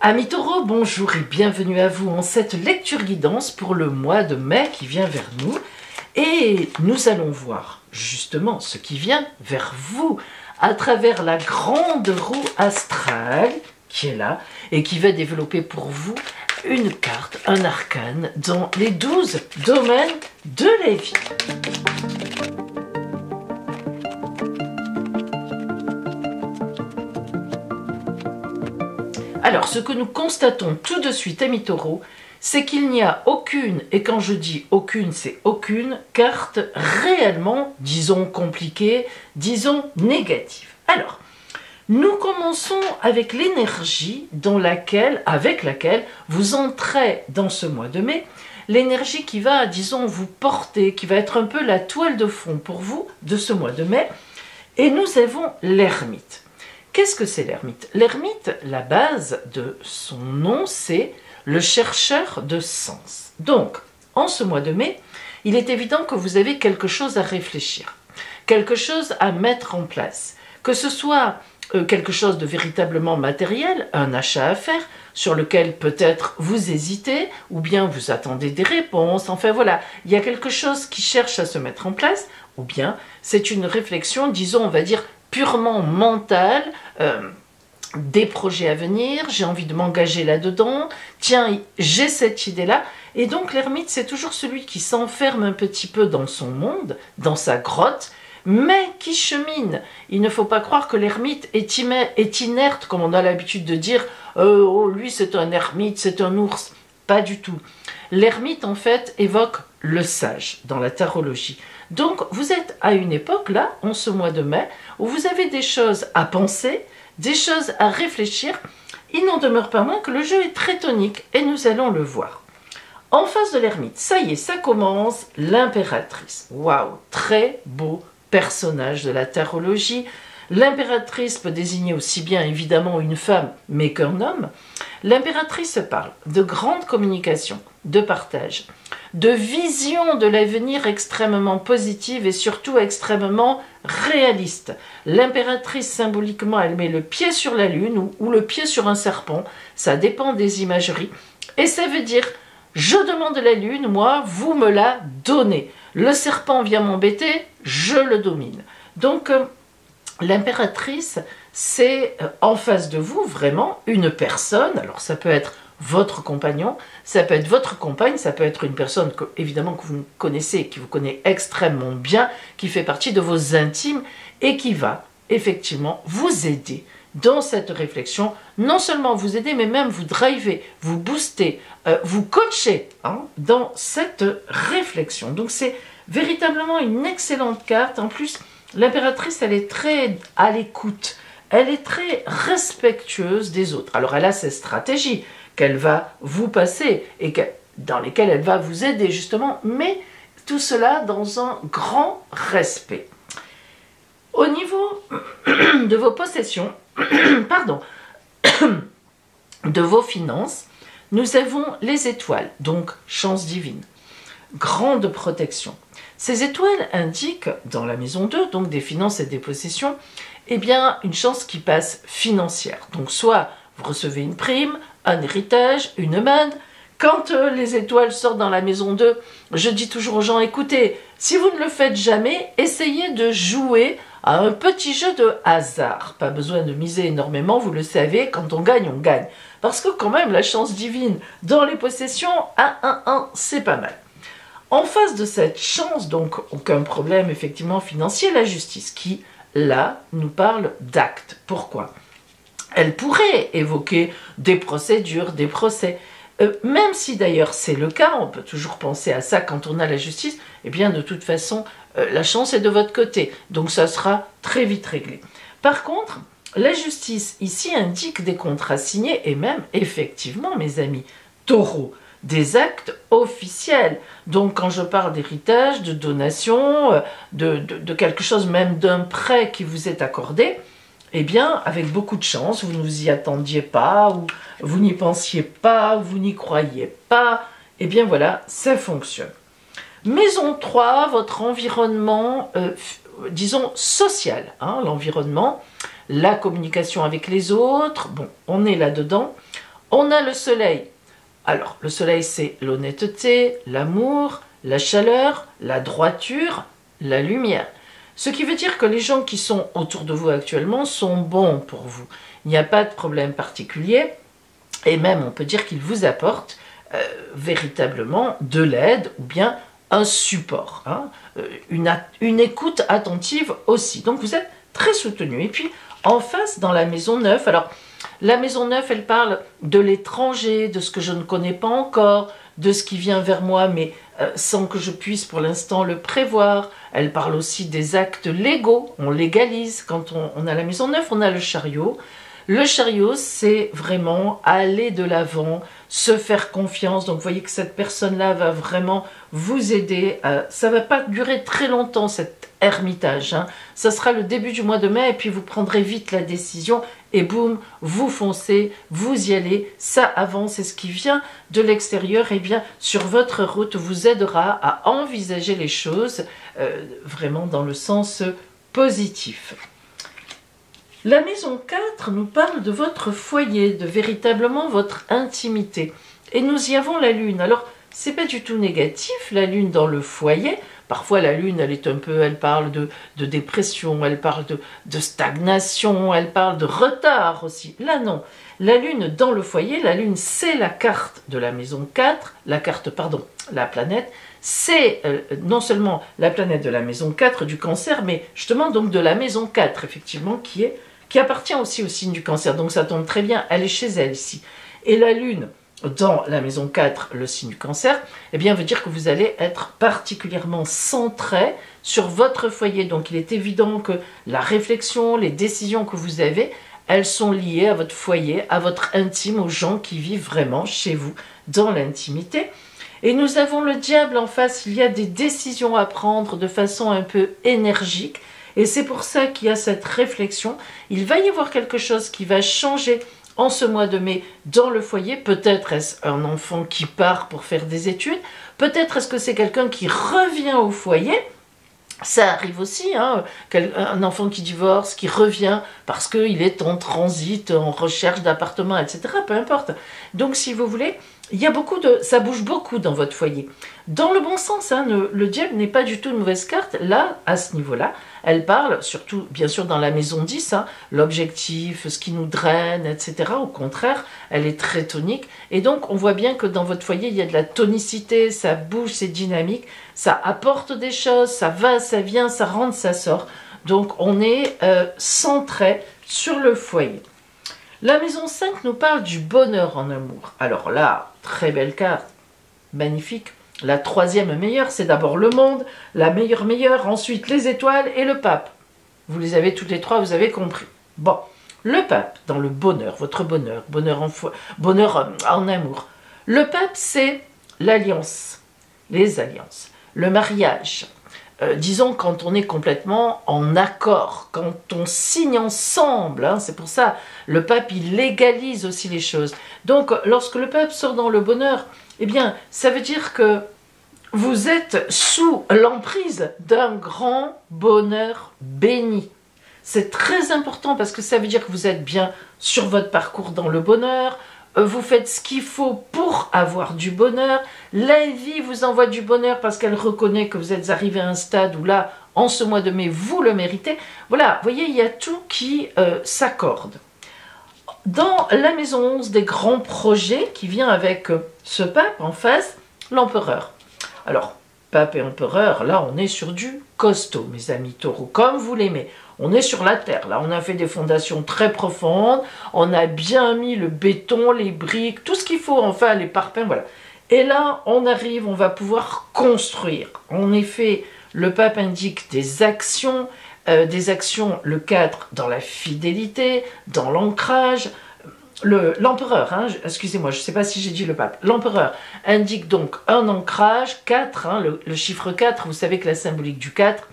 Amis taureaux, bonjour et bienvenue à vous en cette lecture guidance pour le mois de mai qui vient vers nous. Et nous allons voir justement ce qui vient vers vous à travers la grande roue astrale qui est là et qui va développer pour vous une carte, un arcane dans les 12 domaines de la vie. Alors, ce que nous constatons tout de suite, amis taureaux, c'est qu'il n'y a aucune, et quand je dis aucune, c'est aucune carte réellement, disons compliquée, disons négative. Alors, nous commençons avec l'énergie avec laquelle vous entrez dans ce mois de mai, l'énergie qui va, disons, vous porter, qui va être un peu la toile de fond pour vous de ce mois de mai, et nous avons l'ermite. Qu'est-ce que c'est l'ermite? L'ermite, la base de son nom, c'est le chercheur de sens. Donc, en ce mois de mai, il est évident que vous avez quelque chose à réfléchir, quelque chose à mettre en place, que ce soit quelque chose de véritablement matériel, un achat à faire, sur lequel peut-être vous hésitez, ou bien vous attendez des réponses, enfin voilà, il y a quelque chose qui cherche à se mettre en place, ou bien c'est une réflexion, disons, on va dire, purement mentale, des projets à venir, j'ai envie de m'engager là-dedans, tiens, j'ai cette idée-là. Et donc l'ermite, c'est toujours celui qui s'enferme un petit peu dans son monde, dans sa grotte, mais qui chemine. Il ne faut pas croire que l'ermite est inerte, comme on a l'habitude de dire, oh, lui c'est un ermite, c'est un ours. Pas du tout. L'ermite, en fait, évoque le sage dans la tarologie. Donc, vous êtes à une époque, là, en ce mois de mai, où vous avez des choses à penser, des choses à réfléchir. Il n'en demeure pas moins que le jeu est très tonique, et nous allons le voir. En face de l'ermite, ça y est, ça commence, l'impératrice. Waouh, très beau personnage de la tarologie. L'impératrice peut désigner aussi bien évidemment une femme, mais qu'un homme. L'impératrice parle de grande communication, de partage, de vision de l'avenir extrêmement positive et surtout extrêmement réaliste. L'impératrice, symboliquement, elle met le pied sur la lune ou le pied sur un serpent, ça dépend des imageries, et ça veut dire je demande la lune, moi, vous me la donnez. Le serpent vient m'embêter, je le domine. Donc, l'impératrice, c'est en face de vous vraiment une personne, alors ça peut être votre compagnon, ça peut être votre compagne, ça peut être une personne que, évidemment que vous connaissez, qui vous connaît extrêmement bien, qui fait partie de vos intimes et qui va effectivement vous aider dans cette réflexion, non seulement vous aider, mais même vous driver, vous booster, vous coacher dans cette réflexion. Donc c'est véritablement une excellente carte. En plus, l'impératrice, elle est très à l'écoute, elle est très respectueuse des autres. Alors elle a ses stratégies qu'elle va vous passer et dans lesquelles elle va vous aider justement, mais tout cela dans un grand respect. Au niveau de vos possessions, pardon, de vos finances, nous avons les étoiles, donc chance divine, grande protection. Ces étoiles indiquent, dans la maison 2, donc des finances et des possessions, eh bien, une chance qui passe financière. Donc, soit vous recevez une prime, un héritage, une manne. Quand les étoiles sortent dans la maison 2, je dis toujours aux gens, écoutez, si vous ne le faites jamais, essayez de jouer à un petit jeu de hasard. Pas besoin de miser énormément, vous le savez, quand on gagne, on gagne. Parce que quand même, la chance divine dans les possessions, 1, c'est pas mal. En face de cette chance, donc aucun problème effectivement financier, la justice qui, là, nous parle d'actes. Pourquoi? Elle pourrait évoquer des procédures, des procès. Même si d'ailleurs c'est le cas, on peut toujours penser à ça quand on a la justice, eh bien de toute façon, la chance est de votre côté. Donc ça sera très vite réglé. Par contre, la justice ici indique des contrats signés et même, effectivement, mes amis, taureaux, des actes officiels. Donc quand je parle d'héritage, de donation, de quelque chose, même d'un prêt qui vous est accordé, eh bien, avec beaucoup de chance, vous ne vous y attendiez pas, ou vous n'y pensiez pas, ou vous n'y croyiez pas, eh bien voilà, ça fonctionne. Maison 3, votre environnement, disons, social, l'environnement, la communication avec les autres, bon, on est là-dedans. On a le soleil. Alors, le soleil, c'est l'honnêteté, l'amour, la chaleur, la droiture, la lumière. Ce qui veut dire que les gens qui sont autour de vous actuellement sont bons pour vous. Il n'y a pas de problème particulier. Et même, on peut dire qu'ils vous apportent véritablement de l'aide ou bien un support. Hein, une écoute attentive aussi. Donc, vous êtes très soutenu. Et puis, en face, dans la maison 9, alors, la maison 9, elle parle de l'étranger, de ce que je ne connais pas encore, de ce qui vient vers moi, mais sans que je puisse pour l'instant le prévoir. Elle parle aussi des actes légaux, on légalise. Quand on a la maison 9, on a le chariot. Le chariot, c'est vraiment aller de l'avant, se faire confiance. Donc, vous voyez que cette personne-là va vraiment vous aider. Ça ne va pas durer très longtemps, cet ermitage. Hein. Ça sera le début du mois de mai et puis vous prendrez vite la décision et boum, vous foncez, vous y allez. Ça avance et ce qui vient de l'extérieur, eh bien, sur votre route, vous aidera à envisager les choses vraiment dans le sens positif. La maison 4 nous parle de votre foyer, de véritablement votre intimité. Et nous y avons la lune. Alors, c'est pas du tout négatif, la lune dans le foyer. Parfois, la lune, elle parle de dépression, elle parle de stagnation, elle parle de retard aussi. Là, non. La lune dans le foyer, la lune, c'est la carte de la maison 4, la planète, c'est non seulement la planète de la maison 4 du Cancer, mais justement donc de la maison 4, effectivement, qui appartient aussi au signe du Cancer. Donc ça tombe très bien, elle est chez elle ici. Et la lune dans la maison 4, le signe du Cancer, eh bien veut dire que vous allez être particulièrement centré sur votre foyer. Donc il est évident que la réflexion, les décisions que vous avez, elles sont liées à votre foyer, à votre intime, aux gens qui vivent vraiment chez vous, dans l'intimité. Et nous avons le diable en face, il y a des décisions à prendre de façon un peu énergique. Et c'est pour ça qu'il y a cette réflexion. Il va y avoir quelque chose qui va changer en ce mois de mai dans le foyer. Peut-être est-ce un enfant qui part pour faire des études. Peut-être est-ce que c'est quelqu'un qui revient au foyer. Ça arrive aussi, hein, un enfant qui divorce, qui revient parce qu'il est en transit, en recherche d'appartement, etc. Peu importe. Donc si vous voulez, il y a ça bouge beaucoup dans votre foyer. Dans le bon sens, hein, le diable n'est pas du tout une mauvaise carte. Là, à ce niveau-là, elle parle, surtout bien sûr dans la maison 10, hein, l'objectif, ce qui nous draine, etc. Au contraire, elle est très tonique. Et donc, on voit bien que dans votre foyer, il y a de la tonicité, ça bouge, c'est dynamique, ça apporte des choses, ça va, ça vient, ça rentre, ça sort. Donc, on est centré sur le foyer. La maison 5 nous parle du bonheur en amour. Alors là, très belle carte, magnifique. La troisième meilleure, c'est d'abord le monde, la meilleure, ensuite les étoiles et le pape. Vous les avez toutes les trois, vous avez compris. Bon, le pape, dans le bonheur, votre bonheur, bonheur en amour. Le pape, c'est l'alliance, les alliances, le mariage. Disons quand on est complètement en accord, quand on signe ensemble, hein, c'est pour ça, le pape il légalise aussi les choses. Donc lorsque le pape sort dans le bonheur, eh bien ça veut dire que vous êtes sous l'emprise d'un grand bonheur béni. C'est très important parce que ça veut dire que vous êtes bien sur votre parcours dans le bonheur, vous faites ce qu'il faut pour avoir du bonheur. La vie vous envoie du bonheur parce qu'elle reconnaît que vous êtes arrivé à un stade où là, en ce mois de mai, vous le méritez. Voilà, vous voyez, il y a tout qui s'accorde. Dans la maison 11 des grands projets qui vient avec ce pape en face, l'empereur. Alors, pape et empereur, là, on est sur du costaud, mes amis taureaux, comme vous l'aimez. On est sur la terre, là, on a fait des fondations très profondes, on a bien mis le béton, les briques, tout ce qu'il faut, enfin, les parpaings, voilà. Et là, on arrive, on va pouvoir construire. En effet, le pape indique des actions, le cadre dans la fidélité, dans l'ancrage. L'empereur, hein, excusez-moi, je ne sais pas si j'ai dit le pape, l'empereur indique donc un ancrage, 4, hein, le chiffre 4, vous savez que la symbolique du 4,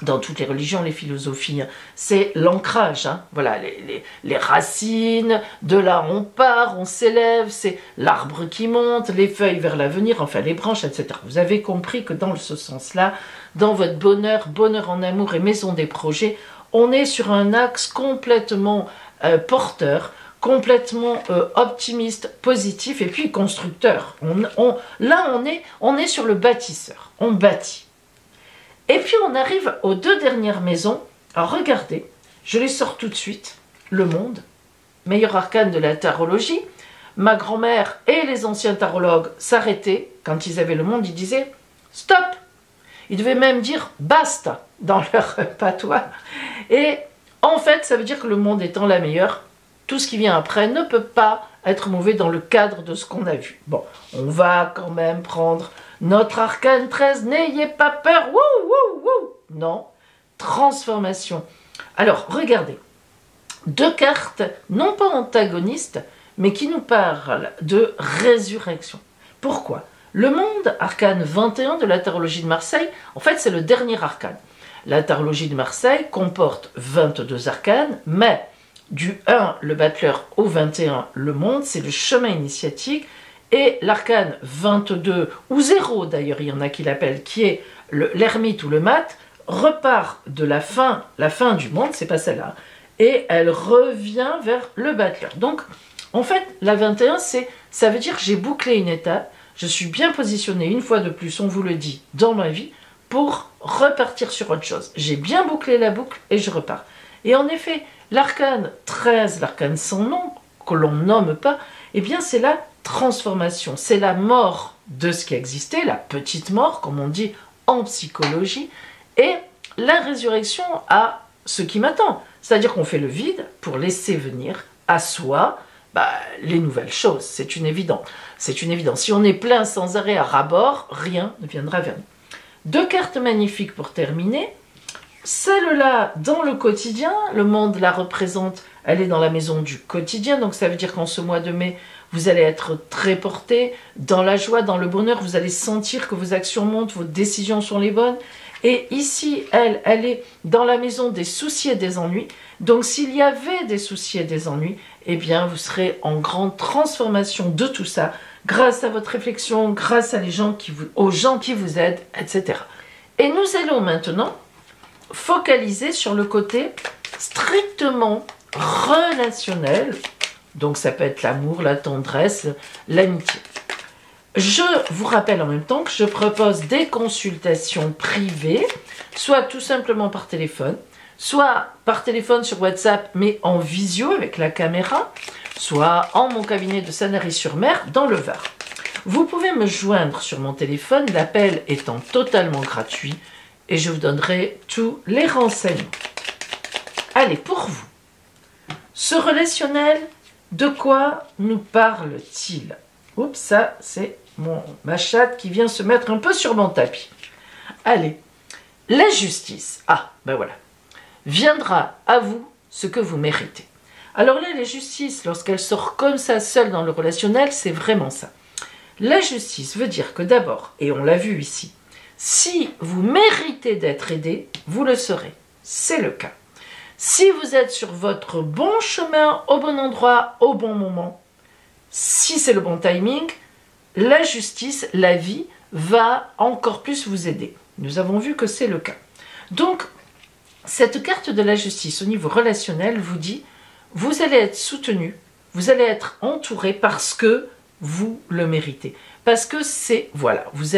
dans toutes les religions, les philosophies, hein, c'est l'ancrage, hein, voilà, les racines, de là on part, on s'élève, c'est l'arbre qui monte, les feuilles vers l'avenir, enfin les branches, etc. Vous avez compris que dans ce sens-là, dans votre bonheur, bonheur en amour et maison des projets, on est sur un axe complètement porteur, complètement optimiste, positif et puis constructeur. Là, on est sur le bâtisseur, on bâtit. Et puis on arrive aux deux dernières maisons. Alors regardez, je les sors tout de suite. Le monde, meilleur arcane de la tarologie. Ma grand-mère et les anciens tarologues s'arrêtaient quand ils avaient le monde, ils disaient stop. Ils devaient même dire basta dans leur patois. Et en fait, ça veut dire que le monde étant la meilleure, tout ce qui vient après ne peut pas être mauvais dans le cadre de ce qu'on a vu. Bon, on va quand même prendre notre arcane 13. N'ayez pas peur. Wouh, wouh, wouh. Non, transformation. Alors, regardez. Deux cartes, non pas antagonistes, mais qui nous parlent de résurrection. Pourquoi? Le monde, arcane 21 de la tarologie de Marseille, en fait, c'est le dernier arcane. La tarologie de Marseille comporte 22 arcanes, mais du 1, le battleur, au 21, le monde, c'est le chemin initiatique, et l'arcane 22, ou 0 d'ailleurs, il y en a qui l'appellent, qui est l'ermite ou le mat, repart de la fin du monde, c'est pas celle-là, et elle revient vers le battleur. Donc, en fait, la 21, ça veut dire que j'ai bouclé une étape, je suis bien positionnée une fois de plus, on vous le dit, dans ma vie, pour repartir sur autre chose. J'ai bien bouclé la boucle et je repars. Et en effet, l'arcane 13, l'arcane sans nom, que l'on nomme pas, eh bien c'est la transformation, c'est la mort de ce qui existait, la petite mort, comme on dit en psychologie, et la résurrection à ce qui m'attend. C'est-à-dire qu'on fait le vide pour laisser venir à soi les nouvelles choses. C'est une évidence. C'est une évidence. Si on est plein sans arrêt à ras-bord, rien ne viendra vers nous. Deux cartes magnifiques pour terminer. Celle-là, dans le quotidien, le monde la représente, elle est dans la maison du quotidien, donc ça veut dire qu'en ce mois de mai, vous allez être très porté dans la joie, dans le bonheur, vous allez sentir que vos actions montent, vos décisions sont les bonnes. Et ici, elle est dans la maison des soucis et des ennuis. Donc s'il y avait des soucis et des ennuis, eh bien vous serez en grande transformation de tout ça, grâce à votre réflexion, grâce aux gens qui vous aident, etc. Et nous allons maintenant focaliser sur le côté strictement relationnel. Donc ça peut être l'amour, la tendresse, l'amitié. Je vous rappelle en même temps que je propose des consultations privées, soit tout simplement par téléphone, soit par téléphone sur WhatsApp, mais en visio avec la caméra, soit en mon cabinet de Sanary-sur-Mer dans le Var. Vous pouvez me joindre sur mon téléphone, l'appel étant totalement gratuit, et je vous donnerai tous les renseignements. Allez, pour vous, ce relationnel, de quoi nous parle-t-il? Oups, ça c'est ma chatte qui vient se mettre un peu sur mon tapis. Allez, la justice, voilà, viendra à vous ce que vous méritez. Alors là, la justice, lorsqu'elle sort comme ça seule dans le relationnel, c'est vraiment ça. La justice veut dire que d'abord, et on l'a vu ici, si vous méritez d'être aidé, vous le serez. C'est le cas. Si vous êtes sur votre bon chemin, au bon endroit, au bon moment, si c'est le bon timing, la justice, la vie, va encore plus vous aider. Nous avons vu que c'est le cas. Donc, cette carte de la justice au niveau relationnel vous dit, vous allez être soutenu, vous allez être entouré parce que vous le méritez. Parce que c'est, voilà, vous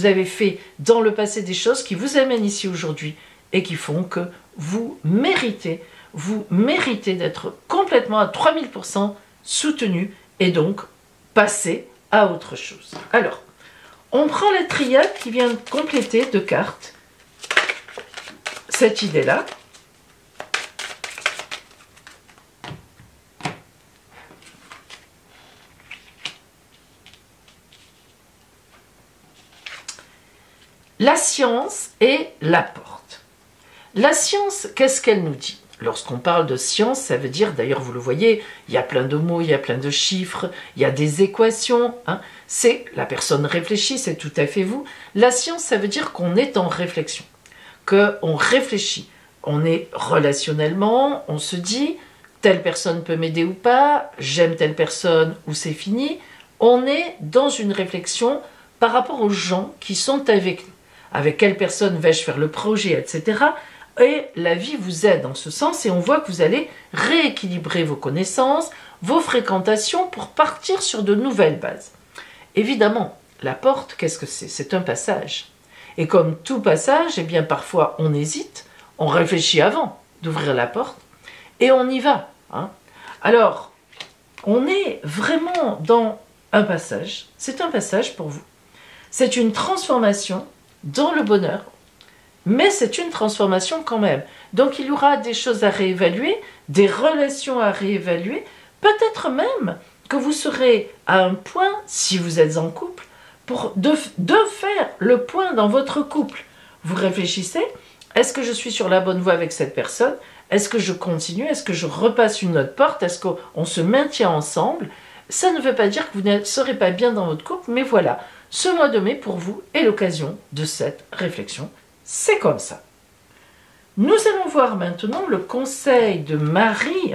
avez fait dans le passé des choses qui vous amènent ici aujourd'hui et qui font que vous méritez d'être complètement à 3000% soutenu et donc passer à autre chose. Alors, on prend la triade qui vient de compléter deux cartes, cette idée-là. La science et la porte. La science, qu'est-ce qu'elle nous dit? Lorsqu'on parle de science, ça veut dire, d'ailleurs vous le voyez, il y a plein de mots, il y a plein de chiffres, il y a des équations. C'est la personne réfléchit, c'est tout à fait vous. La science, ça veut dire qu'on est en réflexion, qu'on réfléchit. On est relationnellement, on se dit, telle personne peut m'aider ou pas, j'aime telle personne ou c'est fini. On est dans une réflexion par rapport aux gens qui sont avec nous. Avec quelle personne vais-je faire le projet, etc. Et la vie vous aide en ce sens et on voit que vous allez rééquilibrer vos connaissances, vos fréquentations pour partir sur de nouvelles bases. Évidemment, la porte, qu'est-ce que c'est? C'est un passage. Et comme tout passage, eh bien parfois on hésite, on réfléchit avant d'ouvrir la porte et on y va. Hein. Alors, on est vraiment dans un passage. C'est un passage pour vous. C'est une transformation dans le bonheur, mais c'est une transformation quand même. Donc il y aura des choses à réévaluer, des relations à réévaluer, peut-être même que vous serez à un point, si vous êtes en couple, de faire le point dans votre couple. Vous réfléchissez, est-ce que je suis sur la bonne voie avec cette personne? Est-ce que je continue? Est-ce que je repasse une autre porte? Est-ce qu'on se maintient ensemble? Ça ne veut pas dire que vous ne serez pas bien dans votre couple, mais voilà, ce mois de mai pour vous est l'occasion de cette réflexion. C'est comme ça. Nous allons voir maintenant le conseil de Marie.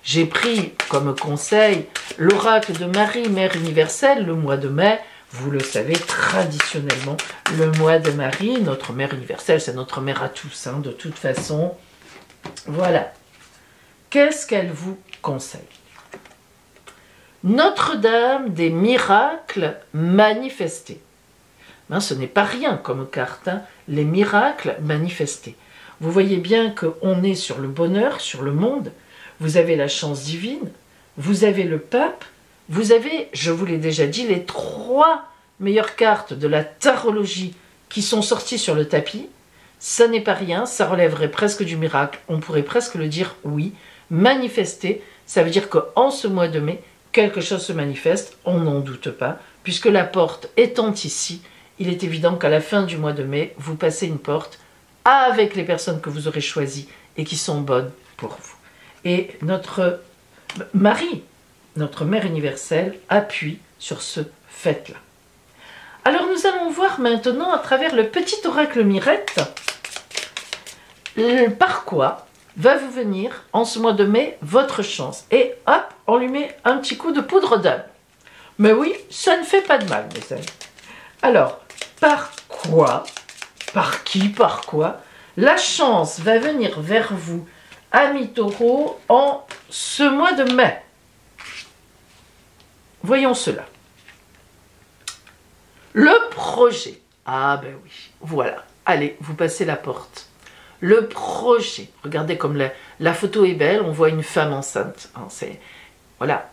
J'ai pris comme conseil l'oracle de Marie, Mère universelle, le mois de mai. Vous le savez, traditionnellement, le mois de Marie, notre Mère universelle, c'est notre mère à tous, de toute façon. Voilà. Qu'est-ce qu'elle vous conseille? Notre-Dame des miracles manifestés. Ce n'est pas rien comme carte, les miracles manifestés. Vous voyez bien qu'on est sur le bonheur, sur le monde. Vous avez la chance divine, vous avez le pape, vous avez, je vous l'ai déjà dit, les 3 meilleures cartes de la tarologie qui sont sorties sur le tapis. Ça n'est pas rien, ça relèverait presque du miracle. On pourrait presque le dire oui. Manifester, ça veut dire qu'en ce mois de mai, quelque chose se manifeste, on n'en doute pas, puisque la porte étant ici, il est évident qu'à la fin du mois de mai, vous passez une porte avec les personnes que vous aurez choisies et qui sont bonnes pour vous. Et notre Marie, notre Mère universelle, appuie sur ce fait-là. Alors nous allons voir maintenant à travers le petit oracle Mirette, par quoi va vous venir en ce mois de mai votre chance. Et hop, on lui met un petit coup de poudre d'âme. Mais oui, ça ne fait pas de mal, mes amis. Alors, par quoi, par qui, par quoi, la chance va venir vers vous, amis taureaux, en ce mois de mai? Voyons cela. Le projet. Ah ben oui, voilà. Allez, vous passez la porte. Le projet. Regardez comme la photo est belle, on voit une femme enceinte. C'est, voilà,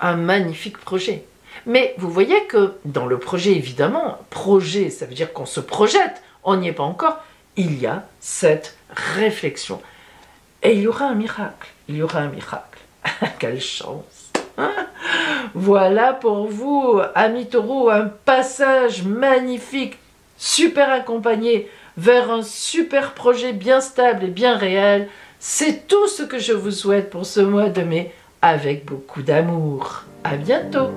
un magnifique projet. Mais vous voyez que dans le projet, évidemment, projet, ça veut dire qu'on se projette, on n'y est pas encore, il y a cette réflexion. Et il y aura un miracle, il y aura un miracle. Quelle chance! Voilà pour vous, amis taureaux, un passage magnifique, super accompagné vers un super projet bien stable et bien réel. C'est tout ce que je vous souhaite pour ce mois de mai avec beaucoup d'amour. À bientôt!